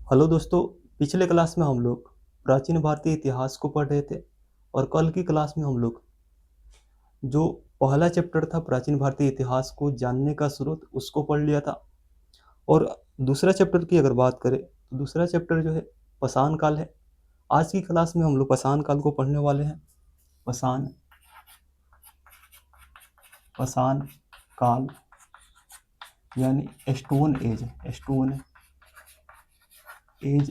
Hello दोस्तों। पिछले class में हम लोग प्राचीन भारतीय इतिहास को पढ़ रहे थे और कल की क्लास में हम लोग जो पहला चैप्टर था प्राचीन भारतीय इतिहास को जानने का स्रोत उसको पढ़ लिया था। और दूसरा चैप्टर की अगर बात करें तो दूसरा चैप्टर जो है पाषाण काल है। आज की क्लास में हम लोग पाषाण काल को पढ़ने वाले हैं। पाषाण पाषाण काल यानी स्टोन एज।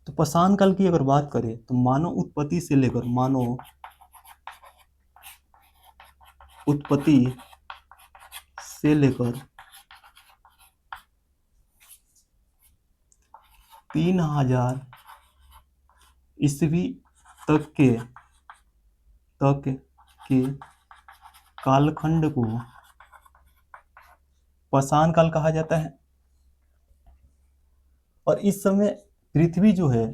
तो पाषाण काल की अगर बात करें तो मानव उत्पत्ति से लेकर उत्पत्ति से लेकर 3000 ईस्वी तक के कालखंड को पाषाण काल कहा जाता है। और इस समय पृथ्वी जो है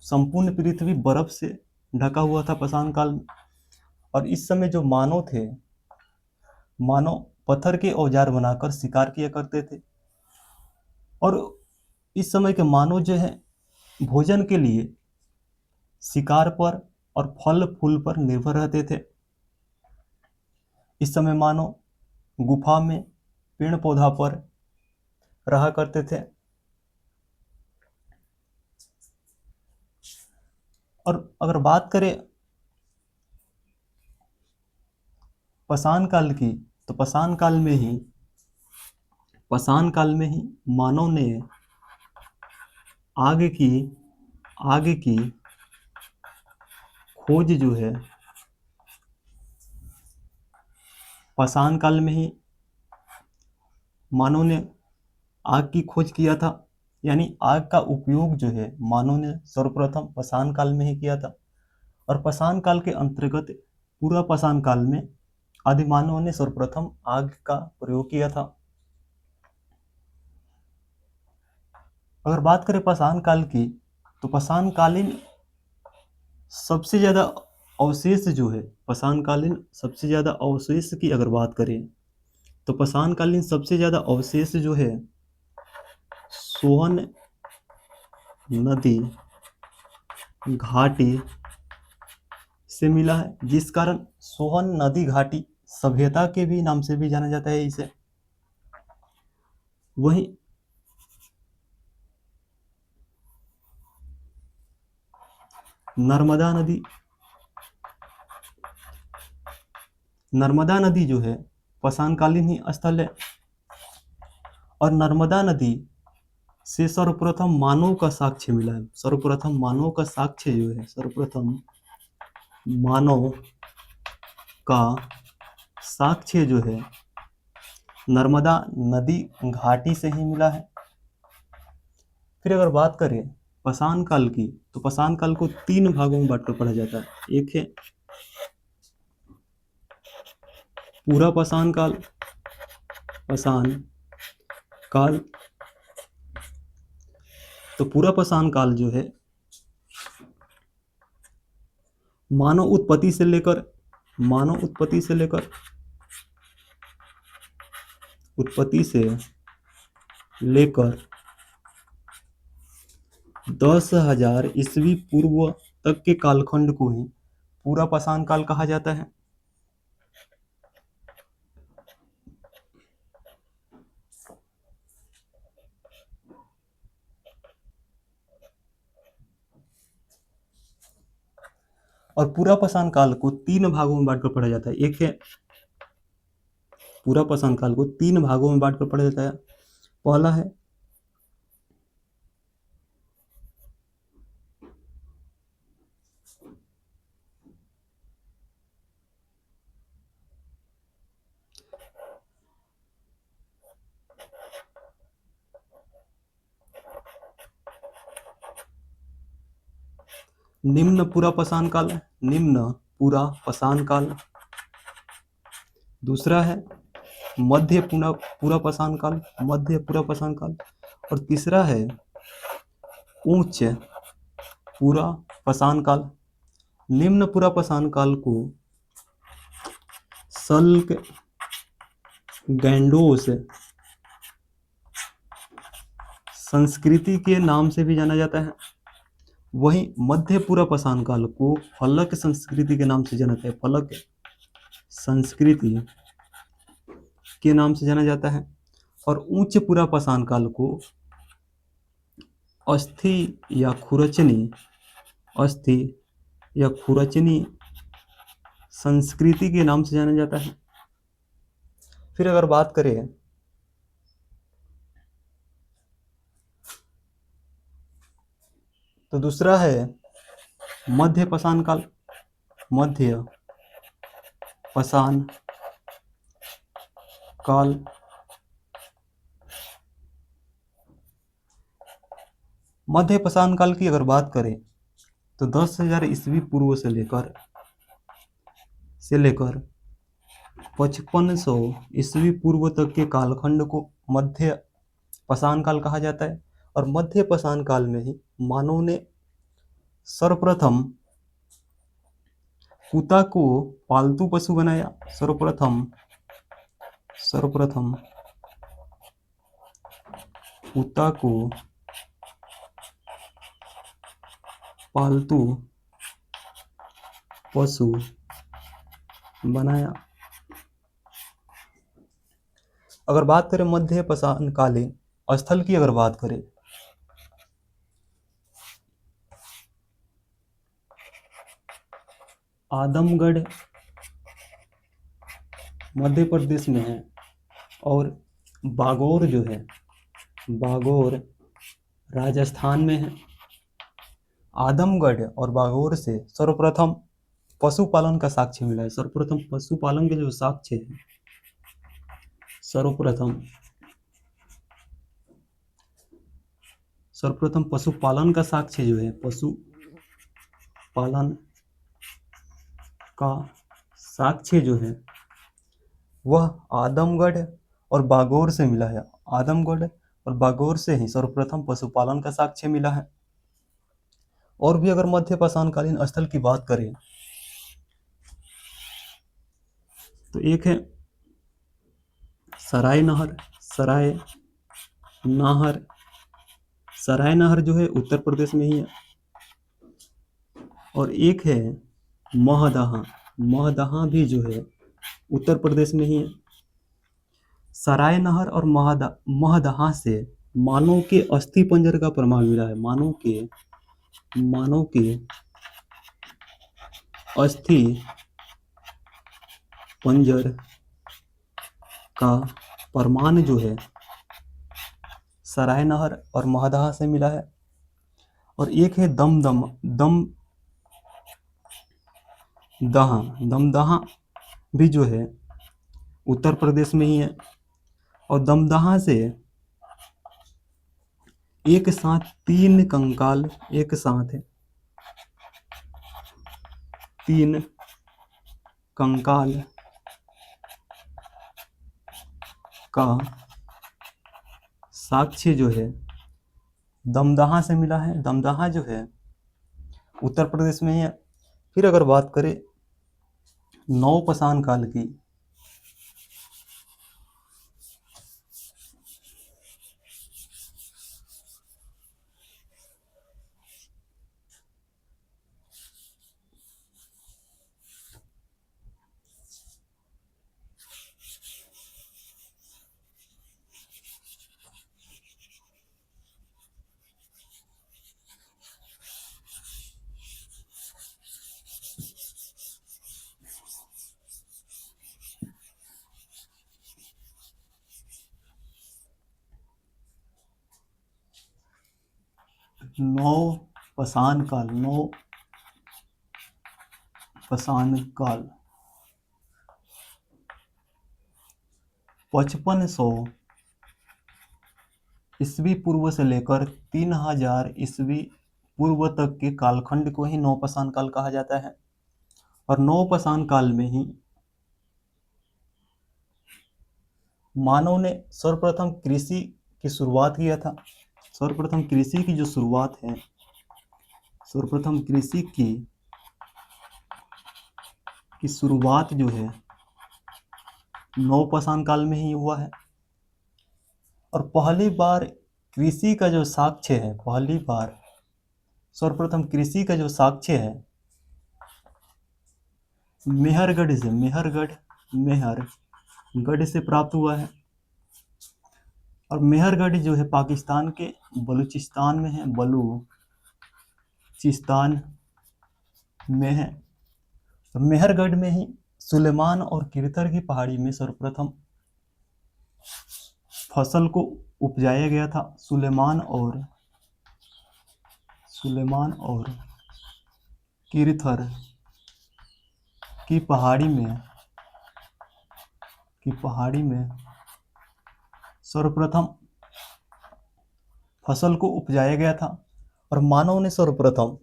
संपूर्ण पृथ्वी बर्फ से ढका हुआ था पाषाण काल में। और इस समय जो मानव पत्थर के औजार बनाकर शिकार किया करते थे। और इस समय के मानव जो है भोजन के लिए शिकार पर और फल फूल पर निर्भर रहते थे। इस समय मानव गुफा में पेड़ पौधा पर रहा करते थे। और अगर बात करें पाषाण काल की तो पाषाण काल में ही मानव ने आग की खोज जो है पाषाण काल में ही मानव ने आग की खोज किया था। यानी आग का उपयोग जो है मानव ने सर्वप्रथम पाषाण काल में ही किया था। और पाषाण काल के अंतर्गत पूरा पाषाण काल में आदि मानव ने सर्वप्रथम आग का प्रयोग किया था। अगर बात करें पाषाण काल की तो पाषाण कालीन सबसे ज्यादा अवशेष जो है पाषाण कालीन सबसे ज्यादा अवशेष की अगर बात करें तो पाषाण कालीन सबसे ज्यादा अवशेष जो है सोहन नदी घाटी से मिला है, जिस कारण सोहन नदी घाटी सभ्यता के भी नाम से भी जाना जाता है इसे। वहीं नर्मदा नदी जो है पाषाण कालीन ही स्थल है। और नर्मदा नदी से सर्वप्रथम मानव का साक्ष्य मिला है। सर्वप्रथम मानव का साक्ष्य जो है नर्मदा नदी घाटी से ही मिला है। फिर अगर बात करें पाषाण काल की तो पाषाण काल को 3 भागों में बांटकर पढ़ा जाता है। एक है पूरा पाषाण काल। तो पूरा पाषाण काल जो है मानव उत्पत्ति से लेकर 10,000 ईस्वी पूर्व तक के कालखंड को ही पूरा पाषाण काल कहा जाता है। और पूरा पाषाण काल को 3 भागों में बांटकर पढ़ा जाता है। एक है पूरा पाषाण काल को 3 भागों में बांटकर पढ़ा जाता है। पहला है निम्न पूरा पाषाण काल। दूसरा है मध्य पूरा पाषाण काल। और तीसरा है उच्च पूरा पाषाण काल। निम्न पूरा पाषाण काल को सल्क गैंडोस संस्कृति के नाम से भी जाना जाता है। वहीं मध्य पूर्व पाषाण काल को फलक संस्कृति के नाम से जाना जाता है। फलक संस्कृति के नाम से जाना जाता है। और उच्च पूर्व पाषाण काल को अस्थि या खुरचनी संस्कृति के नाम से जाना जाता है। फिर अगर बात करें तो दूसरा है मध्य पाषाण काल। मध्य पाषाण काल मध्य पाषाण काल की अगर बात करें तो 10,000 ईस्वी पूर्व से लेकर 5500 ईस्वी पूर्व तक के कालखंड को मध्य पाषाण काल कहा जाता है। और मध्य पाषाण काल में ही मानव ने सर्वप्रथम कुत्ता को पालतू पशु बनाया। सर्वप्रथम कुत्ता को पालतू पशु बनाया। अगर बात करें मध्य पाषाण कालीन स्थल की अगर बात करें आदमगढ़ मध्य प्रदेश में है और बागौर जो है बागौर राजस्थान में है। आदमगढ़ और बागौर से सर्वप्रथम पशुपालन का साक्ष्य मिला है। सर्वप्रथम पशुपालन के जो साक्ष्य है सर्वप्रथम पशुपालन का साक्ष्य जो है पशुपालन का साक्ष्य जो है वह आदमगढ़ और बागौर से मिला है। आदमगढ़ और बागौर से ही सर्वप्रथम पशुपालन का साक्ष्य मिला है। और भी अगर मध्य पाषाण कालीन स्थल की बात करें तो एक है सराय नहर जो है उत्तर प्रदेश में ही है। और एक है महदहा भी जो है उत्तर प्रदेश में ही है। सराय नहर और महदहा से मानव के अस्थि पंजर का प्रमाण मिला है। मानव के अस्थि पंजर का प्रमाण जो है सराय नहर और महदहा से मिला है। और एक है दमदहा भी जो है उत्तर प्रदेश में ही है। और दमदहा से एक साथ 3 कंकाल का साक्ष्य जो है दमदहा से मिला है। दमदहा जो है उत्तर प्रदेश में ही है। फिर अगर बात करें नवपाषाण काल की नवपाषाण काल 5500 ईस्वी पूर्व से लेकर 3000 ईस्वी पूर्व तक के कालखंड को ही नवपाषाण काल कहा जाता है। और नवपाषाण काल में ही मानव ने सर्वप्रथम कृषि की शुरुआत किया था। सर्वप्रथम कृषि की जो शुरुआत है सर्वप्रथम कृषि की शुरुआत जो है नवपाषाण काल में ही हुआ है। और पहली बार कृषि का जो साक्ष्य है, पहली बार सर्वप्रथम कृषि का जो साक्ष्य है मेहरगढ़ से प्राप्त हुआ है। और मेहरगढ़ जो है पाकिस्तान के बलूचिस्तान में है, बलूचिस्तान में है। तो मेहरगढ़ में ही सुलेमान और किरथर की पहाड़ी में सर्वप्रथम फसल को उपजाया गया था। सुलेमान और किरथर की पहाड़ी में सर्वप्रथम फसल को उपजाया गया था। और मानव ने सर्वप्रथम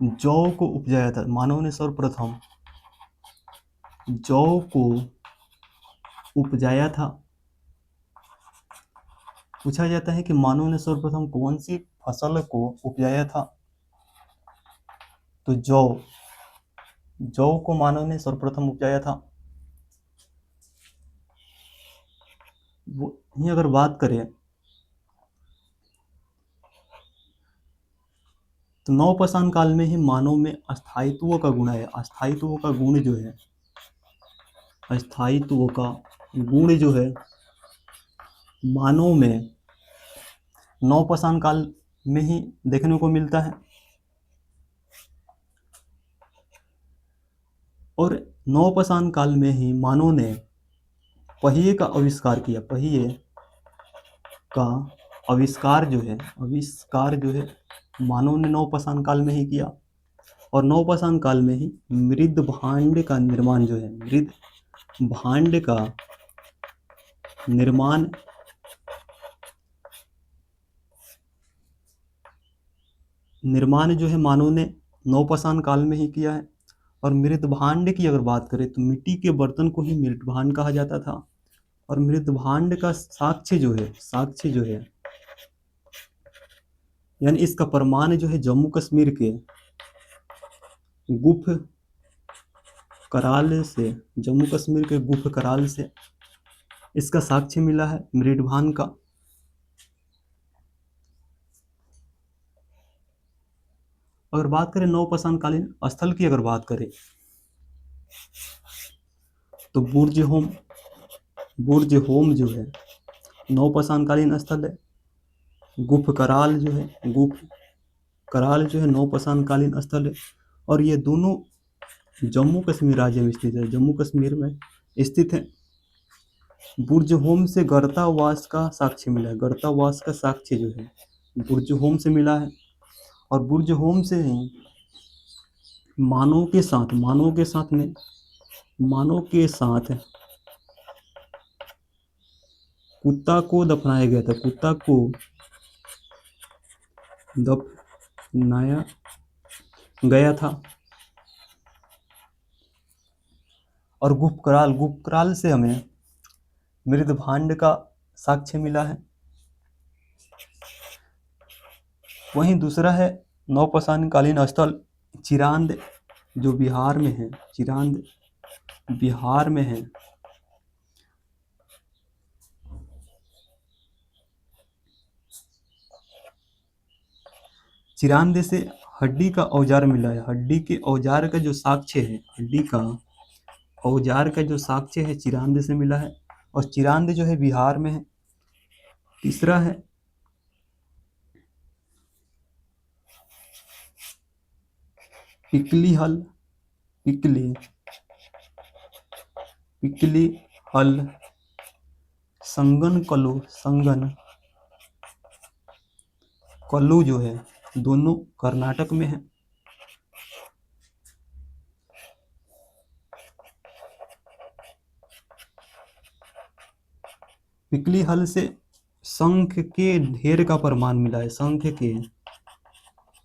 जौ को उपजाया था। मानव ने सर्वप्रथम जौ को उपजाया था। पूछा जाता है कि मानव ने सर्वप्रथम कौन सी फसल को उपजाया था, तो जौ को मानव ने सर्वप्रथम उपजाया था। वहीं अगर बात करें तो नवपाषाण काल में ही मानव में अस्थायित्व का गुण है। अस्थायित्व का गुण जो है मानव में नवपाषाण काल में ही देखने को मिलता है। और नवपाषाण काल में ही मानव ने पहिए का आविष्कार किया। पहिए का आविष्कार जो है मानव ने नवपाषाण काल में ही किया। और नवपाषाण काल में ही मृद भांड का निर्माण जो है मानव ने नवपाषाण काल में ही किया है। और मृद भांड की अगर बात करें तो मिट्टी के बर्तन को ही मृद भांड कहा जाता था। और मृद भांड का साक्ष्य जो है यानी इसका प्रमाण जो है जम्मू कश्मीर के गुफ कराल से इसका साक्ष्य मिला है मृद भांड का। अगर बात करें नवपाषाण कालीन स्थल की, अगर बात करें तो बुर्ज होम जो है नवपाषाण कालीन स्थल है। गुफ कराल जो है नवपाषाण कालीन स्थल है। और ये दोनों जम्मू कश्मीर राज्य में स्थित है, जम्मू कश्मीर में स्थित है। बुर्ज होम से गर्तावास का साक्ष्य मिला है। गर्तावास का साक्ष्य जो है बुर्ज होम से मिला है। और बुर्ज होम से ही मानव के साथ कुत्ता को दफनाया गया था। कुत्ता को दफनाया गया था। और गुप्तकाल से हमें मृद भांड का साक्ष्य मिला है। वहीं दूसरा है नवपाषाण कालीन स्थल चिरांद, जो बिहार में है। चिरांद से हड्डी का औजार मिला है। हड्डी के औजार का जो साक्ष्य है चिरांद से मिला है। और चिरांद जो है बिहार में है। तीसरा है पिकली हल संगन कल्लू जो है दोनों कर्नाटक में है। पिकली हल से शंख के ढेर का प्रमाण मिला है। शंख के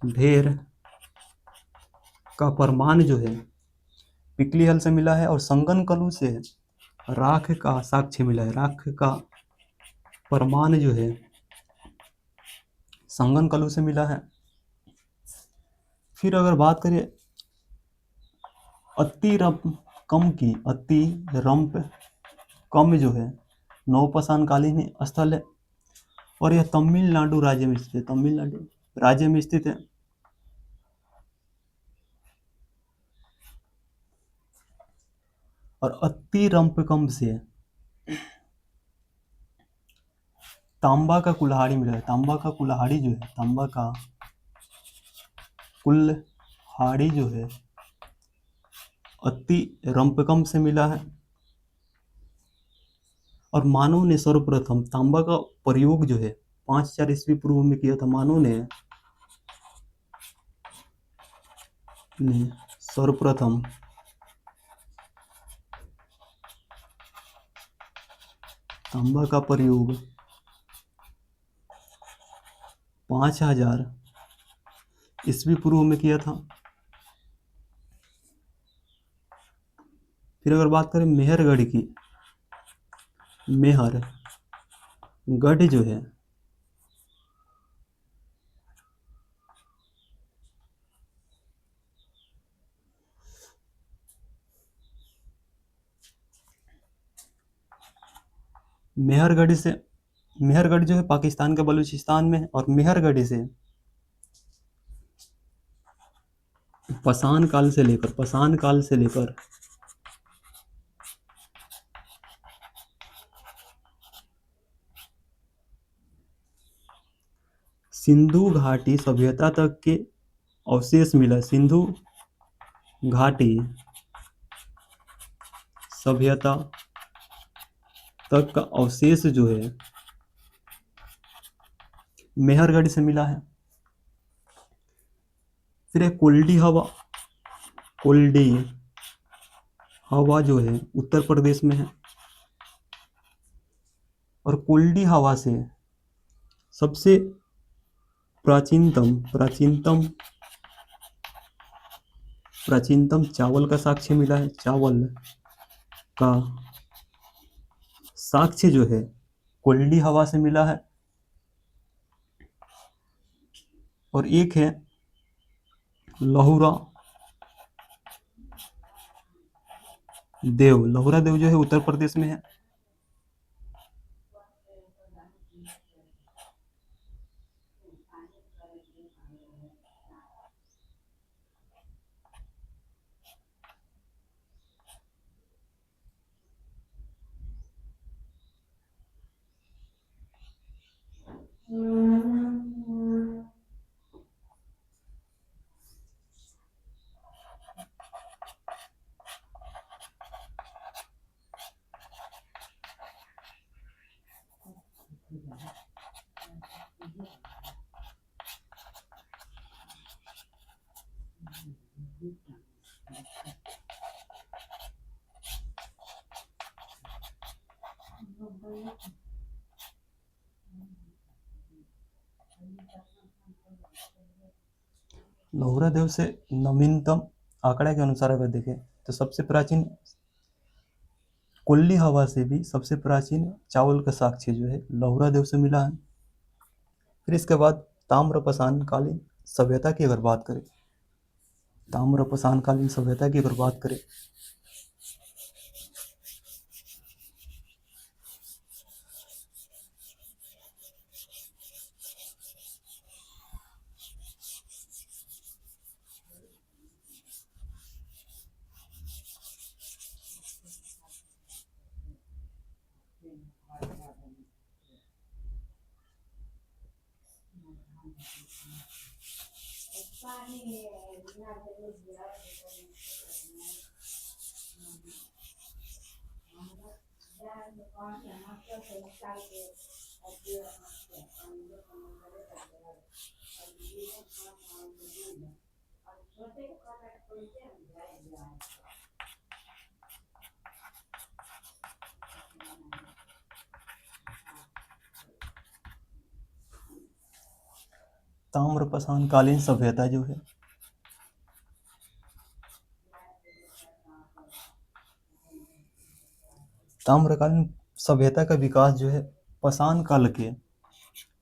ढेर का प्रमाण जो है पिकली हल से मिला है। और संगन कल्लू से राख का साक्ष्य मिला है। राख का प्रमाण जो है संगन कालू से मिला है। फिर अगर बात करें अतिरम्पकम की, अतिरम्पकम जो है नवपाषाणकालीन स्थल है और यह तमिलनाडु राज्य में स्थित है। तमिलनाडु राज्य में स्थित है। और अतिरम्पकम से तांबा का कुल्हाड़ी मिला है। तांबा का कुल्हाड़ी जो है, तांबा का कुल्हाड़ी जो है अतिरम्पकम से मिला है। और मानव ने सर्वप्रथम तांबा का प्रयोग जो है 5000 ईस्वी पूर्व में किया था। मानव ने सर्वप्रथम तांबा का प्रयोग 5000 ईस्वी पूर्व में किया था। फिर अगर बात करें मेहरगढ़ की, मेहरगढ़ जो है मेहरगढ़ जो है पाकिस्तान के बलूचिस्तान में है। और मेहरगढ़ से पाषाण काल से लेकर सिंधु घाटी सभ्यता तक के अवशेष मिला। सिंधु घाटी सभ्यता तक का अवशेष जो है मेहरगढ़ से मिला है। फिर एक कोल्डी हवा जो है उत्तर प्रदेश में है। और कोल्डी हवा से सबसे प्राचीनतम चावल का साक्ष्य मिला है। चावल का साक्ष्य जो है कोल्डी हवा से मिला है। और एक है लहुरा देव जो है उत्तर प्रदेश में है। लहुरा देव से नवीनतम आंकड़ा के अनुसार अगर देखें तो सबसे प्राचीन कोल्ली हवा से भी सबसे प्राचीन चावल का साक्ष्य जो है लहुरा देव से मिला है। फिर इसके बाद ताम्रपाषाणकालीन सभ्यता की अगर बात करें, ताम्रपाषाणकालीन सभ्यता की अगर बात करें ताम्रपाषाणकालीन सभ्यता जो है ताम्रकालीन सभ्यता का विकास जो है पाषाण काल के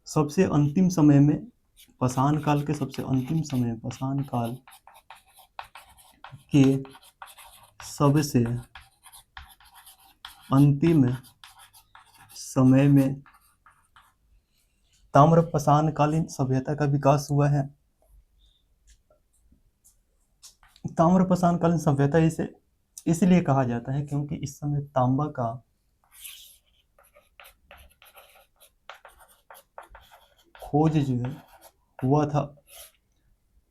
सबसे अंतिम समय में पाषाण काल के सबसे अंतिम समय, पाषाण काल के सबसे अंतिम समय में ताम्र पाषाणकालीन सभ्यता का विकास हुआ है। ताम्र पाषाणकालीन सभ्यता इसे इसलिए कहा जाता है क्योंकि इस समय तांबा का खोज जो है हुआ था,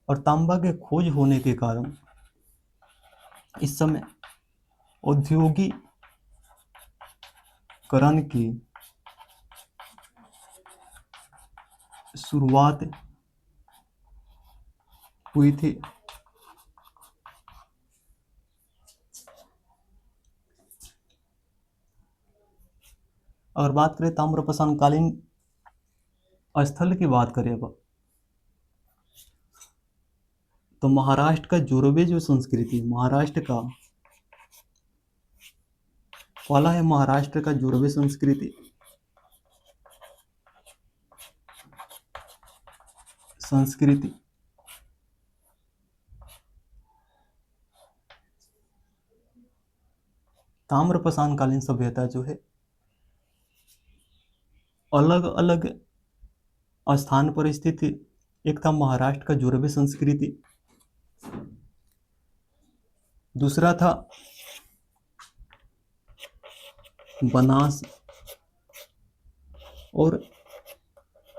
और तांबा के खोज होने के कारण इस समय औद्योगिकरण की शुरुआत हुई थी। अगर बात करें ताम्रपाषाणकालीन स्थल की बात करें अब, तो महाराष्ट्र का जोरवे जो संस्कृति, महाराष्ट्र का पहला है महाराष्ट्र का जोरवे संस्कृति। ताम्रपाषाणकालीन सभ्यता जो है अलग अलग स्थान पर स्थित थी। एक था महाराष्ट्र का जोरवे संस्कृति, दूसरा था बनास और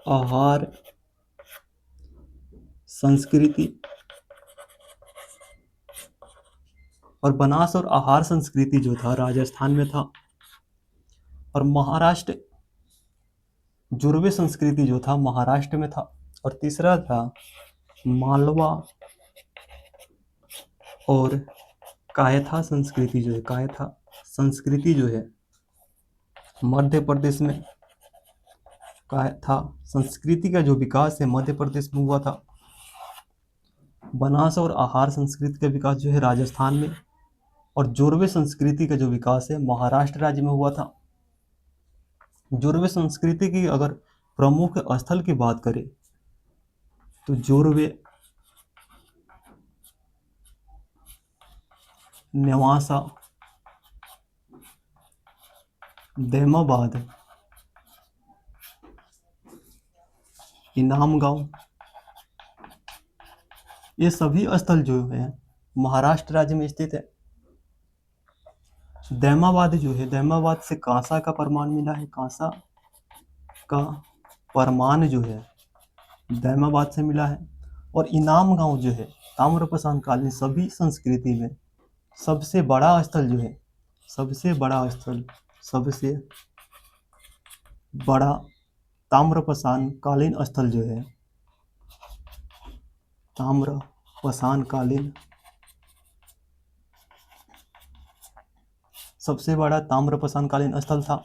आहार संस्कृति। और बनास और आहार संस्कृति जो था राजस्थान में था, और महाराष्ट्र जोरवे संस्कृति जो था महाराष्ट्र में था। और तीसरा था मालवा और कायथा संस्कृति जो है, कायथा संस्कृति जो है मध्य प्रदेश में, कायथा संस्कृति का जो विकास है मध्य प्रदेश में हुआ था। बनास और आहार संस्कृति का विकास जो है राजस्थान में, और जोरवे संस्कृति का जो विकास है महाराष्ट्र राज्य में हुआ था। जोरवे संस्कृति की अगर प्रमुख स्थल की बात करें तो जोरवे, नेवासा, देमाबाद, इनाम गांव, ये सभी स्थल जो है महाराष्ट्र राज्य में स्थित है। दैमाबाद जो है, दैमाबाद से कांसा का प्रमाण मिला है, कांसा का प्रमाण जो है दैमाबाद से मिला है। और इनाम गांव जो है ताम्रपाषाणकालीन सभी संस्कृति में सबसे बड़ा स्थल जो है, सबसे बड़ा ताम्रपाषाणकालीन स्थल जो है, ताम्रपाषाणकालीन सबसे बड़ा ताम्रपाषाणकालीन स्थल था।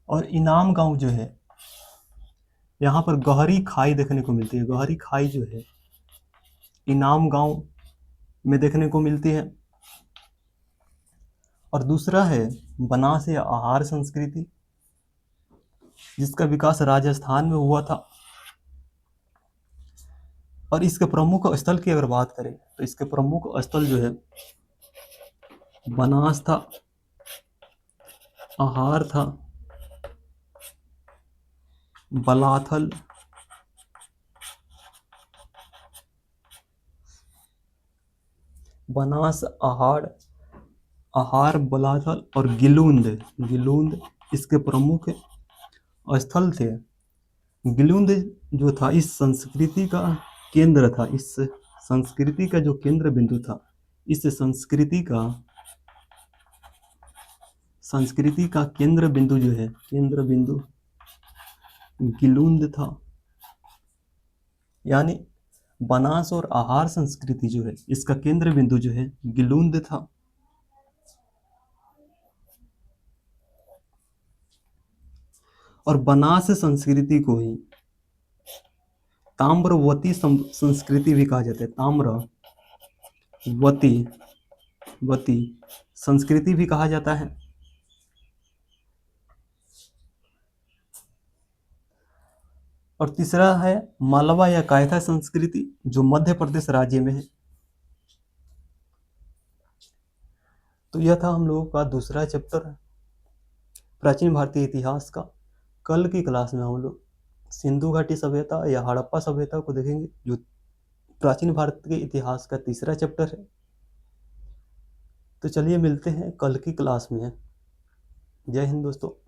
और इनाम गांव जो है, यहाँ पर गहरी खाई देखने को मिलती है, गहरी खाई जो है इनाम गांव में देखने को मिलती है। और दूसरा है बनास या आहार संस्कृति, जिसका विकास राजस्थान में हुआ था। और इसके प्रमुख स्थल की अगर बात करें तो इसके प्रमुख स्थल जो है बनास था, आहार था, बलाथल, बनास, आहार, बलाथल और गिलूंद इसके प्रमुख स्थल थे। गिलूंद जो था इस संस्कृति का केंद्र था, इस संस्कृति का जो केंद्र बिंदु था, इस संस्कृति का केंद्र बिंदु जो है, केंद्र बिंदु गिलूंद था। यानी बनास और आहार संस्कृति जो है इसका केंद्र बिंदु जो है गिलूंद था। और बनास संस्कृति को ही ताम्रवती संस्कृति भी कहा जाता है, ताम्रवती वती संस्कृति भी कहा जाता है। और तीसरा है मालवा या कायथा संस्कृति, जो मध्य प्रदेश राज्य में है। तो यह था हम लोगों का दूसरा चैप्टर प्राचीन भारतीय इतिहास का। कल की क्लास में हम लोग सिंधु घाटी सभ्यता या हड़प्पा सभ्यता को देखेंगे, जो प्राचीन भारत के इतिहास का तीसरा चैप्टर है। तो चलिए मिलते हैं कल की क्लास में। जय हिंद दोस्तों।